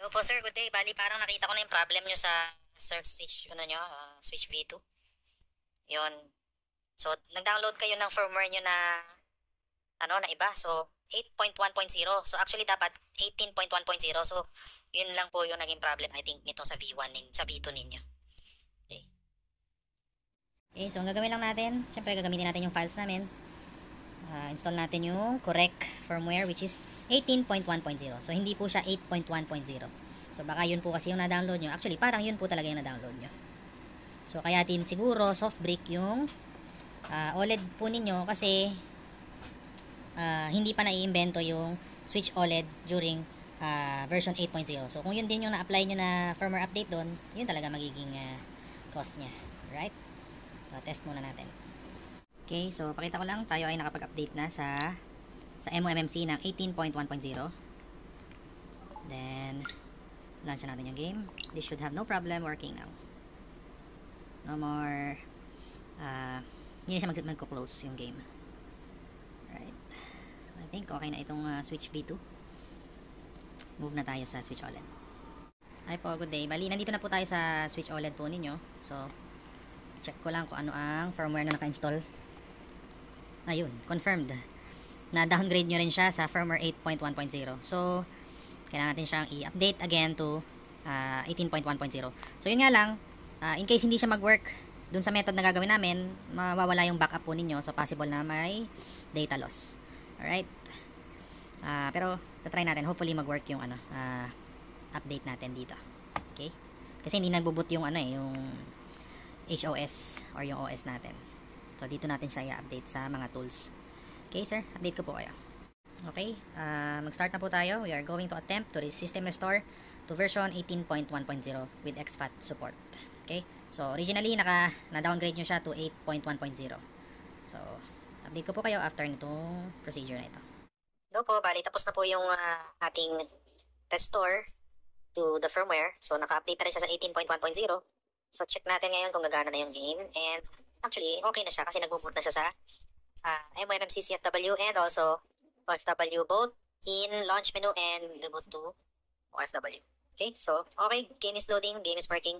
Hello po sir, good day. Bali parang nakita ko na yung problem nyo sa switch, switch V2. Yun. So, nag-download kayo ng firmware nyo na iba. So, 8.1.0. So, actually dapat 18.1.0. So, yun lang po yung naging problem, I think, nito sa V1, sa V2 ninyo. Okay. Okay, so ang gagawin lang natin, syempre gagamitin natin yung files namin. Install natin yung correct firmware which is 18.1.0. So hindi po siya 8.1.0. So baka yun po kasi yung na-download nyo. Actually parang yun po talaga yung na-download nyo. So kaya din siguro soft brick yung OLED po ninyo kasi hindi pa naiimbento yung switch OLED during version 8.0. So kung yun din yung na-apply nyo na firmware update doon, yun talaga magiging cost nya. Right? So test muna natin. Okay, so pakita ko lang, tayo ay nakapag-update na sa MOMMC ng 18.1.0. Then, launch natin yung game. This should have no problem working now. No more, hindi na siya mag-close yung game. Right. So, I think okay na itong Switch V2. Move na tayo sa Switch OLED. Hi po, good day. Bali, nandito na po tayo sa Switch OLED po ninyo. So, check ko lang kung ano ang firmware na naka-install. Ayun, confirmed. Na-downgrade nyo rin siya sa firmware 8.1.0. So, kailangan natin siyang i-update again to 18.1.0. So, yun nga lang, in case hindi siya mag-work dun sa method na gagawin namin, mawawala yung backup po ninyo. So, possible na may data loss. Alright? Pero, try natin. Hopefully, mag-work yung update natin dito. Okay? Kasi hindi nagbo-boot yung yung HOS or yung OS natin. So, dito natin siya i-update sa mga tools. Okay, sir? Update ko po kayo. Okay, mag-start na po tayo. We are going to attempt to system restore to version 18.1.0 with exFAT support. Okay, so originally, na-downgrade nyo siya to 8.1.0. So, update ko po kayo after nitong procedure na ito. Hello po, bali tapos na po yung ating restore to the firmware. So, naka-update na rin siya sa 18.1.0. So, check natin ngayon kung gagana na yung game. And, actually, okay na siya kasi nag-boot na siya sa MOMMC CFW and also OFW both in launch menu and reboot to OFW. Okay, so, okay, game is loading, game is working.